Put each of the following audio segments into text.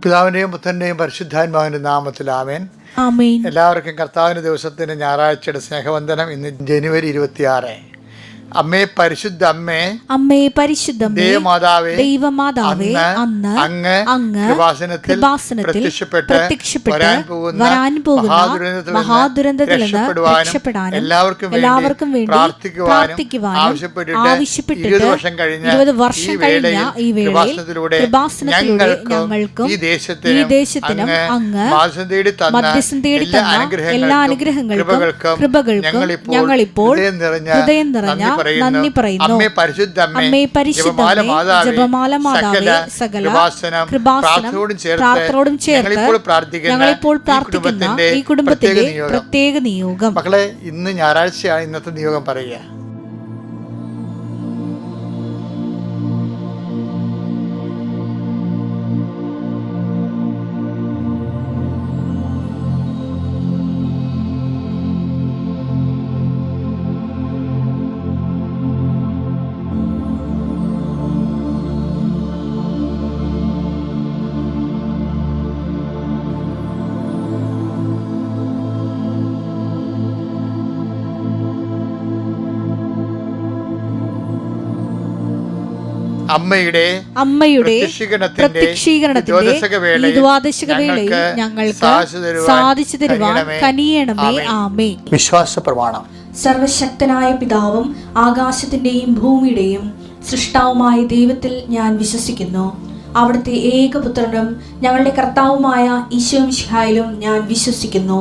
പിതാവിൻ്റെയും പുത്രൻ്റെയും പരിശുദ്ധാത്മാവിൻ്റെ നാമത്തിൽ ആമേൻ. എല്ലാവർക്കും കർത്താവിൻ്റെ ദിവസത്തിൻ്റെ ഞായറാഴ്ചയുടെ സ്നേഹവന്ദനം. ഇന്ന് ജനുവരി 26. അമ്മേ പരിശുദ്ധ അമ്മേ, അമ്മേ പരിശുദ്ധ ദൈവമാതാവേ, ദൈവമാതാവേ, അങ്ങ് കൃപാസനത്തിൽ പ്രത്യക്ഷപ്പെട്ട് വരാൻ പോകുന്ന മഹാദുരന്തത്തിൽ നിന്ന് രക്ഷപ്പെടാനും എല്ലാവർക്കും വേണ്ടി പ്രാർത്ഥിക്കുവാനും ആവശ്യപ്പെട്ടിട്ട് 20 വർഷം കഴിഞ്ഞ ഈ വേളയിൽ ഞങ്ങൾക്കും ഈ ദേശത്തിനും അങ്ങ് മധ്യസ്ഥം തേടി തന്ന എല്ലാ അനുഗ്രഹങ്ങൾക്കും കൃപകൾക്കും ഞങ്ങളിപ്പോൾ ഹൃദയം നിറഞ്ഞ നന്ദി പറയുന്നു. അമ്മേ പരിശുദ്ധ അമ്മേ, ജപമാല മാതാവേ, സകല കൃപാസനം പ്രാർത്ഥനയോടും ചേർത്ത് ഞങ്ങളിപ്പോൾ പ്രാർത്ഥിക്കുന്ന ഈ കുടുംബത്തിന്റെ പ്രത്യേക നിയോഗം. മക്കളെ, ഇന്ന് ഞായറാഴ്ചയാണ്. ഇന്നത്തെ നിയോഗം പറയുക. അമ്മയുടെ പ്രത്യക്ഷീകരണത്തിന്റെ ദ്വാദശകവേളയിൽ ഞങ്ങൾക്ക് സാധിച്ചു തരുവാൻ കനിയണമേ. ആമേൻ. വിശ്വാസ പ്രമാണം. സർവശക്തനായ പിതാവും ആകാശത്തിന്റെയും ഭൂമിയുടെയും സൃഷ്ടാവുമായ ദൈവത്തിൽ ഞാൻ വിശ്വസിക്കുന്നു. അവിടുത്തെ ഏകപുത്രനും ഞങ്ങളുടെ കർത്താവുമായ ഈശോമിശിഹായിലും ഞാൻ വിശ്വസിക്കുന്നു.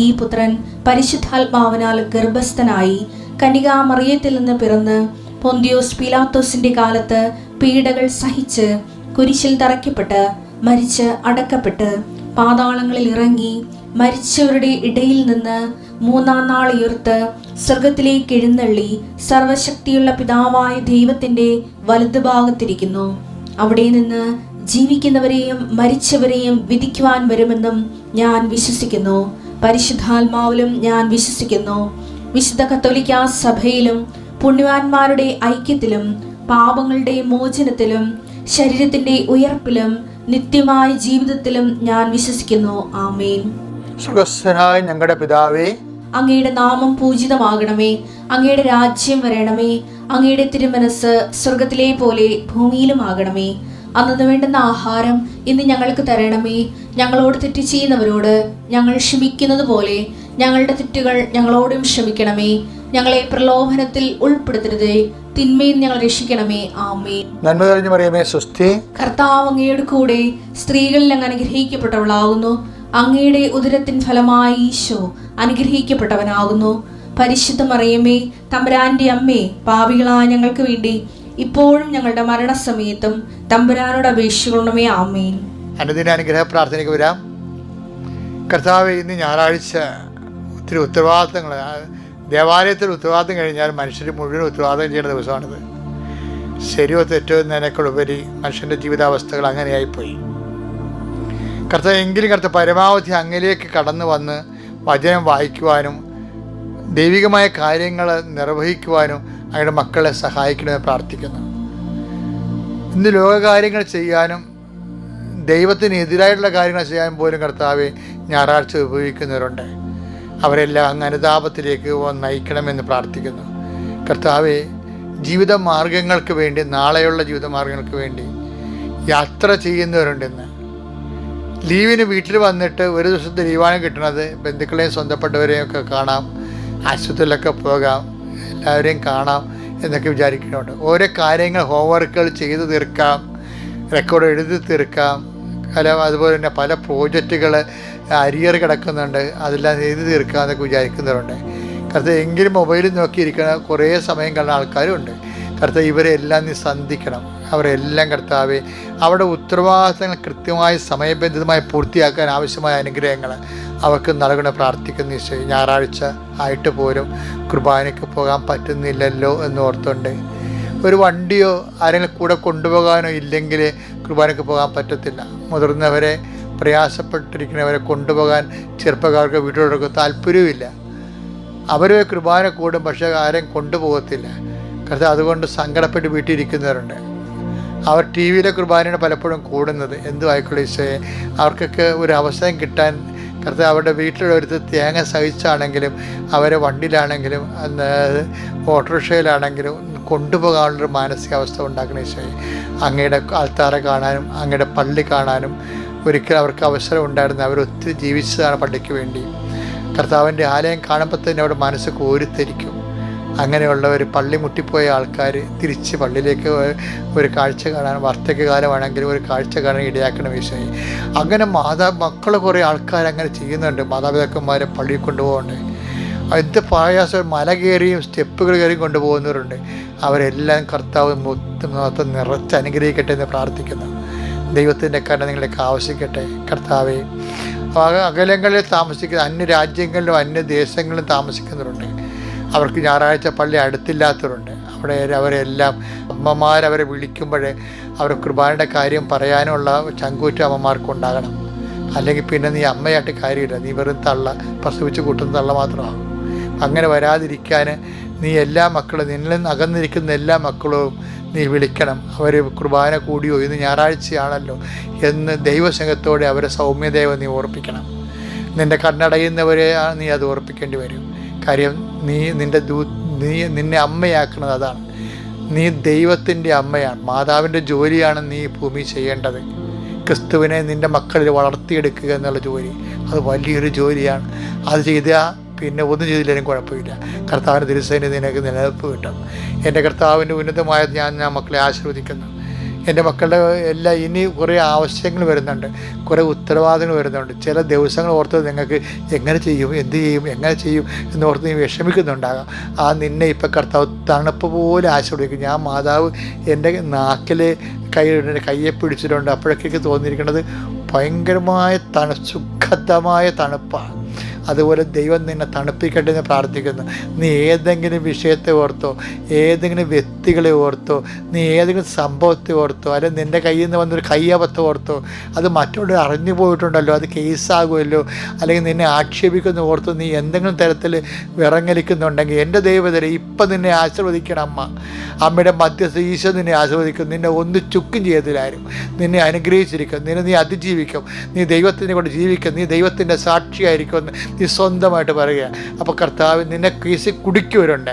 ഈ പുത്രൻ പരിശുദ്ധാത്മാവിനാൽ ഗർഭസ്ഥനായി കന്യകാമറിയത്തിൽ നിന്ന് പിറന്ന് പൊന്തിയോസ് പീലാത്തോസിന്റെ കാലത്ത് പീഡകൾ സഹിച്ച് കുരിശിൽ തറയ്ക്കപ്പെട്ട് മരിച്ച് അടക്കപ്പെട്ട് പാതാളങ്ങളിൽ ഇറങ്ങി മരിച്ചവരുടെ ഇടയിൽ നിന്ന് 3-ാം നാൾ ഉയർത്ത് സ്വർഗത്തിലേക്ക് എഴുന്നള്ളി സർവശക്തിയുള്ള പിതാവായ ദൈവത്തിന്റെ വലതുഭാഗത്തിരിക്കുന്നു. അവിടെ നിന്ന് ജീവിക്കുന്നവരെയും മരിച്ചവരെയും വിധിക്കുവാൻ വരുമെന്നും ഞാൻ വിശ്വസിക്കുന്നു. പരിശുദ്ധാത്മാവിലും ഞാൻ വിശ്വസിക്കുന്നു. വിശുദ്ധ കത്തോലിക്കാ സഭയിലും പുണ്യവാന്മാരുടെ ഐക്യത്തിലും പാപങ്ങളുടെ മോചനത്തിലും ശരീരത്തിന്റെ ഉയർപ്പിലും നിത്യമായ ജീവിതത്തിലും ഞാൻ വിശ്വസിക്കുന്നു. ആമേൻ. സ്വർഗ്ഗസ്ഥനായ ഞങ്ങളുടെ പിതാവേ, അങ്ങയുടെ നാമം പൂജിതമാകണമേ. അങ്ങയുടെ രാജ്യം വരണമേ. അങ്ങയുടെ തിരുമനസ് സ്വർഗത്തിലെ പോലെ ഭൂമിയിലും ആകണമേ. അന്നു വേണ്ടുന്ന ആഹാരം ഇന്ന് ഞങ്ങൾക്ക് തരണമേ. ഞങ്ങളോട് തെറ്റ് ചെയ്യുന്നവരോട് ഞങ്ങൾ ക്ഷമിക്കുന്നത് പോലെ ഞങ്ങളുടെ തെറ്റുകൾ ഞങ്ങളോടും ക്ഷമിക്കണമേ. ഞങ്ങളെ പ്രലോഭനത്തിൽ ഉൾപ്പെടുത്തരുതേ, തിന്മയിൽ ഞങ്ങൾ രക്ഷിക്കണമേ. ആമേൻ. നന്മ നിറഞ്ഞ മറിയമേ, സ്വസ്തി. കർത്താവ് അങ്ങയുടെ കൂടെ സ്ത്രീകളിൽ അങ്ങ് അനുഗ്രഹിക്കപ്പെട്ടവളാകുന്നു. അങ്ങയുടെ ഉദരത്തിൻ ഫലമായി ഈശോ അനുഗ്രഹിക്കപ്പെട്ടവനാകുന്നു. പരിശുദ്ധ മറിയമേ, തമ്പുരാന്റെ അമ്മേ, പാപികളായ ഞങ്ങൾക്ക് വേണ്ടി ഇപ്പോഴും ഞങ്ങളുടെ മരണസമയത്തും തമ്പുരാനോട് അപേക്ഷിക്കണമേ. ആമേൻ. അനുദിന അനുഗ്രഹ പ്രാർത്ഥനയ്ക്ക് വരാം. കർത്താവേ, ഇന്ന് ഞായറാഴ്ച ഒത്തിരി ഉത്തരവാദിത്തങ്ങൾ, ദേവാലയത്തിൽ ഉത്തരവാദിത്തം കഴിഞ്ഞാൽ മനുഷ്യർ മുഴുവൻ ഉത്തരവാദിത്തം ചെയ്യുന്ന ദിവസമാണിത്. ശരിയോ തെറ്റോ എന്നതിനേക്കാളുപരി മനുഷ്യൻ്റെ ജീവിതാവസ്ഥകൾ അങ്ങനെയായിപ്പോയി. കർത്താവ്, എങ്കിലും കർത്താവ് പരമാവധി അങ്ങിലേക്ക് കടന്നു വന്ന് വചനം വായിക്കുവാനും ദൈവികമായ കാര്യങ്ങൾ നിർവഹിക്കുവാനും അങ്ങയുടെ മക്കളെ സഹായിക്കണമെന്ന് പ്രാർത്ഥിക്കുന്നു. ഇന്ന് ലോകകാര്യങ്ങൾ ചെയ്യാനും ദൈവത്തിന് എതിരായിട്ടുള്ള കാര്യങ്ങൾ ചെയ്യാൻ പോലും കർത്താവെ ഞായറാഴ്ച ഉപയോഗിക്കുന്നവരുണ്ട്. അവരെല്ലാം അങ്ങ് അനുതാപത്തിലേക്ക് നയിക്കണമെന്ന് പ്രാർത്ഥിക്കുന്നു. കർത്താവെ, ജീവിത മാർഗങ്ങൾക്ക് വേണ്ടി, നാളെയുള്ള ജീവിത മാർഗങ്ങൾക്ക് വേണ്ടി യാത്ര ചെയ്യുന്നവരുണ്ടെന്ന്. ലീവിന് വീട്ടിൽ വന്നിട്ട് ഒരു ദിവസത്തെ ലീവാണ് കിട്ടുന്നത്. ബന്ധുക്കളെയും സ്വന്തപ്പെട്ടവരെയും ഒക്കെ കാണാം, ആശുപത്രിയിലൊക്കെ പോകാം, എല്ലാവരെയും കാണാം എന്നൊക്കെ വിചാരിക്കുന്നുണ്ട്. ഓരോ കാര്യങ്ങൾ, ഹോംവർക്കുകൾ ചെയ്ത് തീർക്കാം, റെക്കോർഡ് എഴുതി തീർക്കാം. അതുപോലെ തന്നെ പല പ്രോജക്റ്റുകൾ അരിയർ കിടക്കുന്നുണ്ട്, അതെല്ലാം എഴുതി തീർക്കാം എന്നൊക്കെ വിചാരിക്കുന്നവരുണ്ട്. കർത്താവ്, എങ്കിലും മൊബൈലിൽ നോക്കിയിരിക്കുന്ന കുറേ സമയം കാണുന്ന ആൾക്കാരുണ്ട്. കർത്താവ്, ഇവരെല്ലാം നീ സന്ധിക്കണം. അവരെല്ലാം കർത്താവെ അവരുടെ ഉത്തരവാദിത്തങ്ങൾ കൃത്യമായി സമയബന്ധിതമായി പൂർത്തിയാക്കാൻ ആവശ്യമായ അനുഗ്രഹങ്ങൾ അവർക്ക് നൽകണം പ്രാർത്ഥിക്കുന്ന ഈശോയെ. ഞായറാഴ്ച ആയിട്ട് പോലും കുർബാനയ്ക്ക് പോകാൻ പറ്റുന്നില്ലല്ലോ എന്ന് ഓർത്തുണ്ട്. ഒരു വണ്ടിയോ ആരെങ്കിലും കൂടെ കൊണ്ടുപോകാനോ ഇല്ലെങ്കിൽ കുർബാനയ്ക്ക് പോകാൻ പറ്റത്തില്ല. മുതിർന്നവരെ, പ്രയാസപ്പെട്ടിരിക്കുന്നവരെ കൊണ്ടുപോകാൻ ചെറുപ്പക്കാർക്ക് വീട്ടിലോട്ട് താല്പര്യവുമില്ല. അവർ കുർബാന കൂടും, പക്ഷേ ആരെയും കൊണ്ടുപോകത്തില്ല. കർത്താവ്, അതുകൊണ്ട് സങ്കടപ്പെട്ട് വീട്ടിലിരിക്കുന്നവരുണ്ട്. അവർ ടി വിയിലെ കുർബാനയാണ് പലപ്പോഴും കൂടുന്നത്. എന്തുമായിക്കോട്ടെ ഈശോയെ, അവർക്കൊക്കെ ഒരു അവസരം കിട്ടാൻ കർത്താവ് അവരുടെ വീട്ടിലൊരുത്ത് തേങ്ങ സഹിച്ചാണെങ്കിലും അവരെ വണ്ടിയിലാണെങ്കിലും ഓട്ടോറിക്ഷയിലാണെങ്കിലും കൊണ്ടുപോകാനുള്ളൊരു മാനസികാവസ്ഥ ഉണ്ടാക്കുന്ന ഈശോയെ, അങ്ങയുടെ ആൾത്താര കാണാനും അങ്ങയുടെ പള്ളി കാണാനും ഒരിക്കലും അവർക്ക് അവസരം ഉണ്ടായിരുന്നു. അവരൊത്തിരി ജീവിച്ചതാണ് പള്ളിക്ക് വേണ്ടി. കർത്താവിൻ്റെ ആലയം കാണുമ്പോൾ തന്നെ അവിടെ മനസ്സ് കോരിത്തരിക്കും. അങ്ങനെയുള്ളവർ, പള്ളി മുട്ടിപ്പോയ ആൾക്കാർ തിരിച്ച് പള്ളിയിലേക്ക് ഒരു കാഴ്ച കാണാൻ, വാർദ്ധക്യകാലമാണെങ്കിലും ഒരു കാഴ്ച കാണാൻ ഇടയാക്കണം ഈശോയെ. അങ്ങനെ മക്കൾ കുറേ ആൾക്കാർ അങ്ങനെ ചെയ്യുന്നുണ്ട്. മാതാപിതാക്കന്മാരെ പള്ളിയിൽ കൊണ്ടുപോകണ്ടേ, എന്ത് പ്രയാസം, മല കയറിയും സ്റ്റെപ്പുകൾ കയറിയും കൊണ്ടുപോകുന്നവരുണ്ട്. അവരെല്ലാം കർത്താവ് മൊത്തം നിറച്ച് അനുഗ്രഹിക്കട്ടെ എന്ന് പ്രാർത്ഥിക്കുന്നു. ദൈവത്തിൻ്റെ കരുണ നിങ്ങളേക്ക് ആവശ്യിക്കട്ടെ. കർത്താവെ, അകലങ്ങളിൽ താമസിക്കുന്ന അന്യരാജ്യങ്ങളിലും അന്യദേശങ്ങളിലും താമസിക്കുന്നവരുണ്ട്. അവർക്ക് ഞായറാഴ്ച പള്ളി അടുത്തില്ലാത്തവരുണ്ട്. അവരെല്ലാം അമ്മമാരവരെ വിളിക്കുമ്പോഴേ അവർ കുർബാനയുടെ കാര്യം പറയാനുള്ള ചങ്കൂറ്റ അമ്മമാർക്കുണ്ടാകണം. അല്ലെങ്കിൽ പിന്നെ നീ അമ്മയായിട്ട് കാര്യമില്ല, നീ വെറും പ്രസവിച്ച് കൂട്ടുന്ന തള്ള മാത്രമാകും. അങ്ങനെ വരാതിരിക്കാൻ നീ എല്ലാ മക്കളും, നിന്നിൽ നിന്ന് അകന്നിരിക്കുന്ന എല്ലാ മക്കളും നീ വിളിക്കണം. അവർ കുർബാന കൂടിയോ, ഇന്ന് ഞായറാഴ്ചയാണല്ലോ എന്ന് ദൈവസ്നേഹത്തോടെ അവരെ സൗമ്യദേവ നീ ഓർപ്പിക്കണം. നിൻ്റെ കണ്ണടയുന്നവരെ നീ അത് ഓർപ്പിക്കേണ്ടി വരും. കാര്യം നിന്നെ അമ്മയാക്കുന്നത് അതാണ്. നീ ദൈവത്തിൻ്റെ അമ്മയാണ്. മാതാവിൻ്റെ ജോലിയാണ് നീ ഭൂമി ചെയ്യേണ്ടത്. ക്രിസ്തുവിനെ നിൻ്റെ മക്കളിൽ വളർത്തിയെടുക്കുക എന്നുള്ള ജോലി, അത് വലിയൊരു ജോലിയാണ്. അത് ചെയ്താൽ പിന്നെ ഒന്നും ചെയ്തില്ലെങ്കിലും കുഴപ്പമില്ല. കർത്താവിൻ്റെ തിരുസേന നിനക്ക് നിലനിൽപ്പ് കിട്ടും. എൻ്റെ കർത്താവിൻ്റെ ഉന്നതമായ ഞാൻ മക്കളെ ആശീർവദിക്കുന്നു. എൻ്റെ മക്കളുടെ എല്ലാം ഇനി കുറേ ആവശ്യങ്ങൾ വരുന്നുണ്ട്, കുറേ ഉത്തരവാദിത്തങ്ങൾ വരുന്നുണ്ട്. ചില ദിവസങ്ങൾ ഓർത്ത് നിങ്ങൾക്ക് എങ്ങനെ ചെയ്യും, എന്ത് ചെയ്യും, എങ്ങനെ ചെയ്യും എന്നോർത്ത് നീ വിഷമിക്കുന്നുണ്ടാകാം. നിന്നെ ഇപ്പം കർത്താവ് തണുപ്പ് പോലെ ആശീർവദിക്കും. ഞാൻ മാതാവ് എൻ്റെ നാക്കിൽ കയ്യെ പിടിച്ചിട്ടുണ്ട്. അപ്പോഴൊക്കെ തോന്നിയിരിക്കുന്നത് ഭയങ്കരമായ സുഖദമായ തണുപ്പാണ്. അതുപോലെ ദൈവം നിന്നെ തണുപ്പിക്കട്ടെ എന്ന് പ്രാർത്ഥിക്കുന്നു. നീ ഏതെങ്കിലും വിഷയത്തെ ഓർത്തോ, ഏതെങ്കിലും വ്യക്തികളെ ഓർത്തോ, നീ ഏതെങ്കിലും സംഭവത്തെ ഓർത്തോ, അല്ലെങ്കിൽ നിൻ്റെ കയ്യിൽ നിന്ന് വന്നൊരു കയ്യബദ്ധം ഓർത്തോ, അത് മറ്റുള്ളവർ അറിഞ്ഞു പോയിട്ടുണ്ടല്ലോ, അത് കേസാകുമല്ലോ, അല്ലെങ്കിൽ നിന്നെ ആക്ഷേപിക്കുന്ന ഓർത്തോ നീ എന്തെങ്കിലും തരത്തിൽ വിറങ്ങലിക്കുന്നുണ്ടെങ്കിൽ എൻ്റെ ദൈവത്തിനെ ഇപ്പം നിന്നെ ആശീർവദിക്കണം. അമ്മയുടെ മധ്യസ്ഥ ഈശോ നിന്നെ ആശീർവദിക്കും. നിന്നെ ഒന്നും ചുക്കും ചെയ്തില്ലാരും, നിന്നെ അനുഗ്രഹിച്ചിരിക്കും, നീ അതിജീവിക്കും, നീ ദൈവത്തിനെ കൊണ്ട് ജീവിക്കും, നീ ദൈവത്തിൻ്റെ സാക്ഷിയായിരിക്കുമെന്ന് നീ സ്വന്തമായിട്ട് പറയുക. അപ്പോൾ കർത്താവ് നിന്നെ കേസിൽ കുടിക്കുവരുണ്ട്.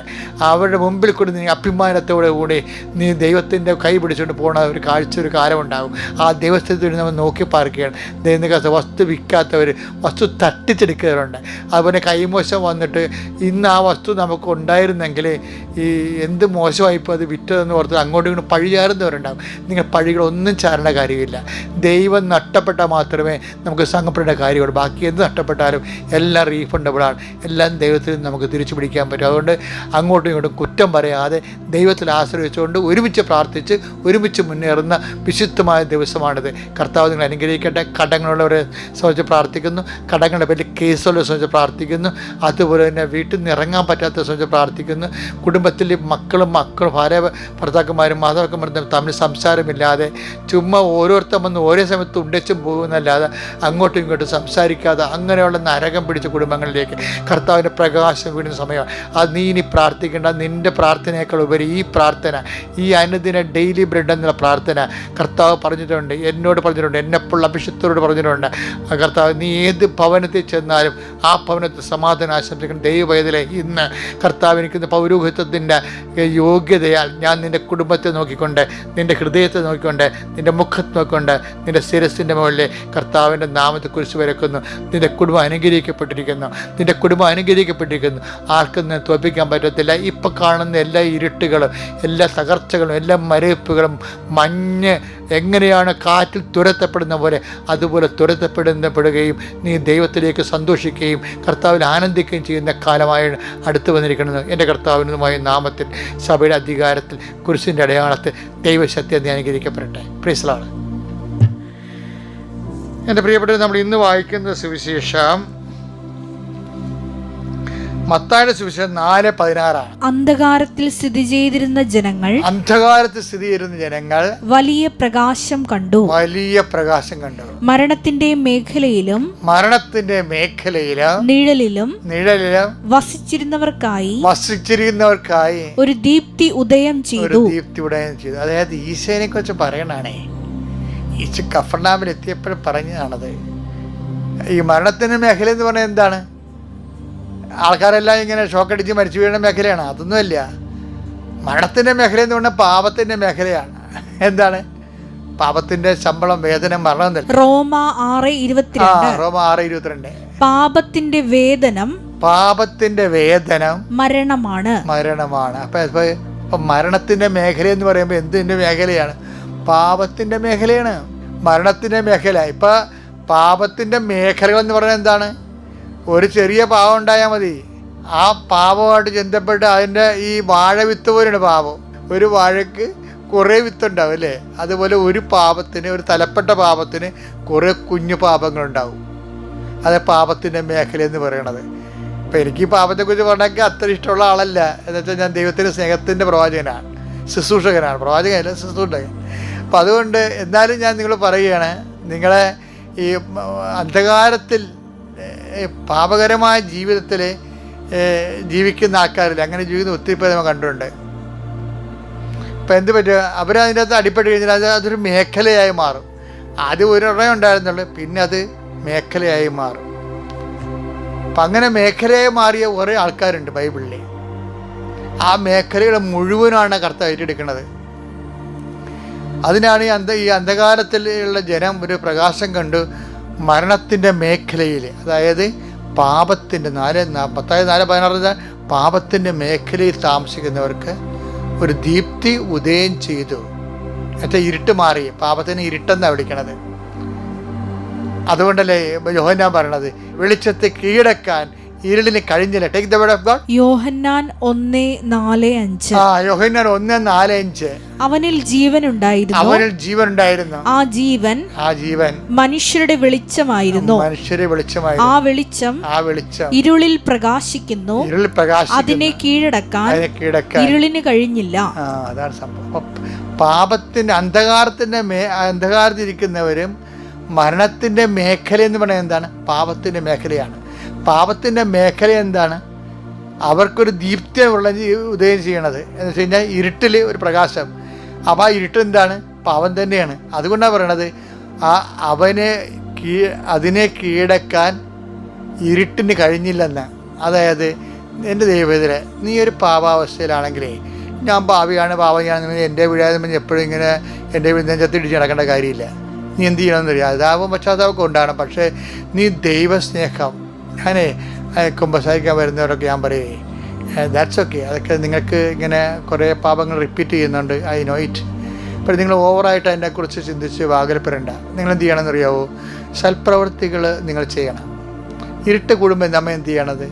അവരുടെ മുമ്പിൽ കൂടി നീ അഭിമാനത്തോടെ കൂടി നീ ദൈവത്തിൻ്റെ കൈ പിടിച്ചുകൊണ്ട് പോകുന്ന ഒരു കാലമുണ്ടാകും. ആ ദൈവസ്ഥത്തിൽ നമ്മൾ നോക്കി പാർക്കുകയാണ്. ദൈവം വസ്തു വിൽക്കാത്തവർ, വസ്തു തട്ടിച്ചെടുക്കുന്നവരുണ്ട്. അതുപോലെ കൈമോശം വന്നിട്ട് ഇന്ന് ആ വസ്തു നമുക്ക് ഉണ്ടായിരുന്നെങ്കിൽ എന്ത് മോശമായിപ്പോൾ അത് വിറ്റതെന്ന് ഓർത്ത് അങ്ങോട്ടും ഇങ്ങോട്ടും പഴി ചാരുന്നവരുണ്ടാകും. നിങ്ങൾ പഴികളൊന്നും ചാരേണ്ട കാര്യമില്ല. ദൈവം നഷ്ടപ്പെട്ടാൽ മാത്രമേ നമുക്ക് സങ്കടപ്പെടേണ്ട കാര്യമുള്ളൂ. ബാക്കി എന്ത് നഷ്ടപ്പെട്ടാലും എല്ലാം റീഫണ്ടബിളാണ്. എല്ലാം ദൈവത്തിൽ നമുക്ക് തിരിച്ചു പിടിക്കാൻ പറ്റും. അതുകൊണ്ട് അങ്ങോട്ടും ഇങ്ങോട്ടും കുറ്റം പറയാതെ ദൈവത്തിൽ ആശ്രയിച്ചുകൊണ്ട് ഒരുമിച്ച് പ്രാർത്ഥിച്ച് ഒരുമിച്ച് മുന്നേറുന്ന വിശുദ്ധമായ ദിവസമാണിത്. കർത്താവ് നിങ്ങൾ അനുഗ്രഹിക്കട്ടെ. കടങ്ങളുള്ളവരെ സംബന്ധിച്ച് പ്രാർത്ഥിക്കുന്നു, കടങ്ങളുടെ പേരിൽ കേസുള്ളവരെ സംബന്ധിച്ച് പ്രാർത്ഥിക്കുന്നു, അതുപോലെ തന്നെ വീട്ടിൽ നിന്ന് ഇറങ്ങാൻ പറ്റാത്ത സംബന്ധിച്ച് പ്രാർത്ഥിക്കുന്നു. കുടുംബത്തിൽ മക്കളും ഭാര്യ ഭർത്താക്കന്മാരും മാതാക്കന്മാരും തമ്മിൽ സംസാരമില്ലാതെ ചുമ്മാ ഓരോരുത്തർ വന്ന് ഓരോ സമയത്ത് ഉണ്ടച്ചും പോകുന്നല്ലാതെ അങ്ങോട്ടും ഇങ്ങോട്ടും സംസാരിക്കാതെ അങ്ങനെയുള്ള നരകം പിടിച്ച കുടുംബങ്ങളിലേക്ക് കർത്താവിൻ്റെ പ്രകാശം വീടുന്ന സമയമാണ്. അത് നീ ഇനി പ്രാർത്ഥിക്കേണ്ട. നിൻ്റെ പ്രാർത്ഥനയേക്കാൾ ഉപരി ഈ പ്രാർത്ഥന, ഈ അനുദിന ഡെയിലി ബ്രെഡ് എന്നുള്ള പ്രാർത്ഥന കർത്താവ് പറഞ്ഞിട്ടുണ്ട്, എന്നോട് പറഞ്ഞിട്ടുണ്ട്, എന്നെപ്പോൾ അഭിഷിക്തരോട് പറഞ്ഞിട്ടുണ്ട്. കർത്താവ് നീ ഏത് ഭവനത്തിൽ ചെന്നാലും ആ ഭവനത്തിൽ സമാധാനം ആശംസിക്കണം. ദൈവവേദന ഇന്ന് കർത്താവ് എനിക്കിന്ന് പൗരോഹിത്വത്തിൻ്റെ യോഗ്യതയാൽ ഞാൻ നിൻ്റെ കുടുംബത്തെ നോക്കിക്കൊണ്ട്, നിൻ്റെ ഹൃദയത്തെ നോക്കിക്കൊണ്ട്, നിൻ്റെ മുഖത്ത് നോക്കിക്കൊണ്ട്, നിൻ്റെ ശിരസിൻ്റെ മുകളിൽ കർത്താവിൻ്റെ നാമത്തെ കുറിച്ച് വരക്കുന്നു. നിൻ്റെ കുടുംബം അനുഗ്രഹിക്കപ്പെട്ടിരിക്കുന്നു, നിൻ്റെ കുടുംബം അനുഗ്രഹിക്കപ്പെട്ടിരിക്കുന്നു. ആർക്കും തോൽപ്പിക്കാൻ പറ്റത്തില്ല. ഇപ്പം കാണുന്ന എല്ലാ ഇരുട്ടുകളും, എല്ലാ തകർച്ചകളും, എല്ലാ മരവിപ്പുകളും, മഞ്ഞ് എങ്ങനെയാണ് കാറ്റിൽ തുരത്തപ്പെടുന്ന പോലെ അതുപോലെ തുരത്തപ്പെടുകയും നീ ദൈവത്തിലേക്ക് സന്തോഷിക്കുകയും കർത്താവിൽ ആനന്ദിക്കുകയും ചെയ്യുന്ന കാലമായി അടുത്ത് വന്നിരിക്കുന്നത്. എൻ്റെ കർത്താവിനുമായ നാമത്തിൽ സഭയുടെ അധികാരത്തിൽ കുരിശിൻ്റെ അടയാളത്തിൽ ദൈവശക്തി നീ അനുഗ്രഹിക്കപ്പെടട്ടെ. Price the Lord. എൻ്റെ പ്രിയപ്പെട്ടവർ, നമ്മൾ ഇന്ന് വായിക്കുന്ന സുവിശേഷം മത്തായിയുടെ സുവിശേഷം 4:16. അന്ധകാരത്തിൽ സ്ഥിതി ചെയ്തിരുന്ന ജനങ്ങൾ വലിയ പ്രകാശം കണ്ടു. മരണത്തിന്റെ മേഖലയിലും നിഴലിലും വസിച്ചിരുന്നവർക്കായി ഒരു ദീപ്തി ഉദയം ചെയ്തു. അതായത് ഈശോനെ കുറിച്ച് പറയണാണേ. ഈശോ കഫർനാമിൽ എത്തിയപ്പോഴും പറഞ്ഞതാണത്. ഈ മരണത്തിന്റെ മേഖല എന്ന് പറഞ്ഞാൽ എന്താണ്? ആൾക്കാരെല്ലാം ഇങ്ങനെ ഷോക്കടിച്ച് മരിച്ചു വീഴുന്ന മേഖലയാണ്. അതൊന്നുമല്ല. മരണത്തിൻ്റെ മേഖല എന്ന് പറഞ്ഞാൽ പാപത്തിൻ്റെ മേഖലയാണ്. എന്താണ്? പാപത്തിന്റെ ശമ്പളം, വേതനം, മരണം. റോമ 6:22. പാപത്തിന്റെ വേതനം മരണമാണ്. അപ്പൊ മരണത്തിന്റെ മേഖല എന്ന് പറയുമ്പോൾ എന്തിന്റെ മേഖലയാണ്? പാപത്തിന്റെ മേഖലയാണ് മരണത്തിന്റെ മേഖല. ഇപ്പൊ പാപത്തിന്റെ മേഖലകൾ എന്ന് പറയുന്നത് എന്താണ്? ഒരു ചെറിയ പാവം ഉണ്ടായാൽ മതി. ആ പാപമായിട്ട് ബന്ധപ്പെട്ട് അതിൻ്റെ ഈ വാഴ വിത്ത് പോലെയാണ് പാപം. ഒരു വാഴയ്ക്ക് കുറേ വിത്തുണ്ടാവും അല്ലേ? അതുപോലെ ഒരു പാപത്തിന്, ഒരു തലപ്പെട്ട പാപത്തിന് കുറേ കുഞ്ഞു പാപങ്ങളുണ്ടാവും. അത് പാപത്തിൻ്റെ മേഖല എന്ന് പറയണത്. ഇപ്പം എനിക്ക് ഈ പാപത്തെക്കുറിച്ച് പറഞ്ഞാൽ അത്ര ഇഷ്ടമുള്ള ആളല്ല. എന്നുവെച്ചാൽ ഞാൻ ദൈവത്തിൻ്റെ സ്നേഹത്തിൻ്റെ പ്രവാചകനാണ്, ശുശ്രൂഷകനാണ്. പ്രവാചകനല്ല, ശുശ്രൂഷകൻ. അപ്പം അതുകൊണ്ട് എന്നാലും ഞാൻ നിങ്ങൾ പറയുകയാണ്, നിങ്ങളെ ഈ അന്ധകാരത്തിൽ പാപകരമായ ജീവിതത്തിൽ ജീവിക്കുന്ന ആൾക്കാരില്ല. അങ്ങനെ ജീവിക്കുന്ന ഒത്തിരി പേര് നമ്മൾ കണ്ടിട്ടുണ്ട്. ഇപ്പം എന്ത് പറ്റുക? അവരതിൻ്റെ അകത്ത് അടിപ്പെട്ട് കഴിഞ്ഞാൽ അതൊരു മേഖലയായി മാറും. ആദ്യം ഒരെണ്ണം ഉണ്ടായിരുന്നുള്ളൂ, പിന്നെ അത് മേഖലയായി മാറും. അപ്പം അങ്ങനെ മേഖലയായി മാറിയ കുറേ ആൾക്കാരുണ്ട് ബൈബിളിൽ. ആ മേഖലകളെ മുഴുവനാണ് കർത്താവ് ഏറ്റെടുക്കുന്നത്. അതിനാണ് ഈ അന്ധകാരത്തിലുള്ള ജനം ഒരു പ്രകാശം കണ്ടു. മരണത്തിൻ്റെ മേഖലയിൽ, അതായത് പാപത്തിൻ്റെ 4:16 പാപത്തിൻ്റെ മേഖലയിൽ താമസിക്കുന്നവർക്ക് ഒരു ദീപ്തി ഉദയം ചെയ്തു. മറ്റേ ഇരുട്ട് മാറി, പാപത്തിന് ഇരുട്ടെന്നാണ് വിളിക്കണത്. അതുകൊണ്ടല്ലേ യോഹന്നാൻ പറയണത്, വെളിച്ചത്തെ കീഴടക്കാൻ ഇരുളിന് കഴിഞ്ഞില്ല. Take the word of God. Yohannan 1:4-5. Yohannan 1:4-5. അവനിൽ ജീവൻ ഉണ്ടായിരുന്നു. ആ ജീവൻ മനുഷ്യരുടെ വെളിച്ചമായിരുന്നു. ആ വെളിച്ചം ഇരുളിൽ പ്രകാശിക്കുന്നു. അതിനെ കീഴടക്കാൻ ഇരുളിന് കഴിഞ്ഞില്ല. അതാണ് സംഭവം. പാപത്തിന്റെ അന്ധകാരത്തിരിക്കുന്നവരും മരണത്തിന്റെ മേഖല എന്ന് പറയുന്നത് എന്താണ്? പാപത്തിന്റെ മേഖലയാണ്. പാപത്തിൻ്റെ മേഖല എന്താണ്? അവർക്കൊരു ദീപ്തിയുള്ള ഉദയം ചെയ്യണത് എന്ന് വെച്ച് കഴിഞ്ഞാൽ ഇരുട്ടിൽ ഒരു പ്രകാശം. അപ്പം ആ ഇരുട്ട് എന്താണ്? പാപം തന്നെയാണ്. അതുകൊണ്ടാണ് പറയണത്, അതിനെ കീഴടക്കാൻ ഇരുട്ടിന് കഴിഞ്ഞില്ലെന്ന്. അതായത് എൻ്റെ ദൈവത്തിലെ നീ ഒരു പാപാവസ്ഥയിലാണെങ്കിലേ, ഞാൻ പാപം എൻ്റെ വീഴാതെ എപ്പോഴും ഇങ്ങനെ എൻ്റെ നെഞ്ചത്തിടിച്ച് നടക്കേണ്ട കാര്യമില്ല. നീ എന്ത് ചെയ്യണമെന്ന് അറിയാം. അതാവും പശ്ചാത്താപമൊക്കെ ഉണ്ടാകണം. പക്ഷേ നീ ദൈവസ്നേഹം, ഞാനേ കുമ്പസാരിക്കാൻ വരുന്നവരൊക്കെ ഞാൻ പറയേ ദാറ്റ്സ് ഓക്കെ. അതൊക്കെ നിങ്ങൾക്ക് ഇങ്ങനെ കുറേ പാപങ്ങൾ റിപ്പീറ്റ് ചെയ്യുന്നുണ്ട്, ഐ നോ ഇറ്റ്. അപ്പോൾ നിങ്ങൾ ഓവറായിട്ട് അതിനെക്കുറിച്ച് ചിന്തിച്ച് വാകരപ്പെടേണ്ട. നിങ്ങൾ എന്ത് ചെയ്യണമെന്ന് അറിയാവോ? സൽപ്രവൃത്തികൾ നിങ്ങൾ ചെയ്യണം. ഇരുട്ട് കൂടുമ്പോൾ നമ്മൾ എന്ത് ചെയ്യണത്?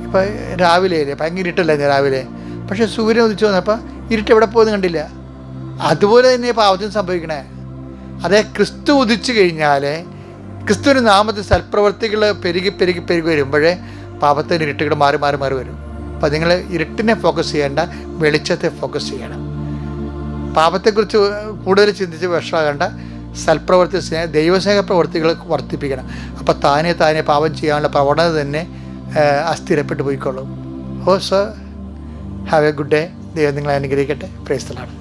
ഇപ്പോൾ രാവിലെ ഭയങ്കര ഇരുട്ടല്ലേ രാവിലെ, പക്ഷേ സൂര്യൻ ഉദിച്ചു വന്നപ്പോൾ ഇരുട്ട് എവിടെ പോകുന്നത് കണ്ടില്ല. അതുപോലെ തന്നെ പാപത്തിന് സംഭവിക്കണേ. അതേ ക്രിസ്തു ഉദിച്ചു കഴിഞ്ഞാൽ, ക്രിസ്തുവിൻ്റെ നാമത്തിൽ സൽപ്രവർത്തികൾ പെരുകി വരുമ്പോഴേ പാപത്തിൻ്റെ ഇരുട്ടുകൾ മാറി വരും. അപ്പോൾ നിങ്ങൾ ഇരുട്ടിനെ ഫോക്കസ് ചെയ്യേണ്ട, വെളിച്ചത്തെ ഫോക്കസ് ചെയ്യണം. പാപത്തെക്കുറിച്ച് കൂടുതൽ ചിന്തിച്ച് വിഷമാകേണ്ട, സൽപ്രവർത്തി ദൈവസ്നേഹ പ്രവർത്തികൾ വർദ്ധിപ്പിക്കണം. അപ്പോൾ താനെ പാപം ചെയ്യാനുള്ള പ്രവണത തന്നെ അസ്ഥിരപ്പെട്ടു പോയിക്കൊള്ളും. So have a good day. ദൈവം നിങ്ങളെ അനുഗ്രഹിക്കട്ടെ. Praise the Lord.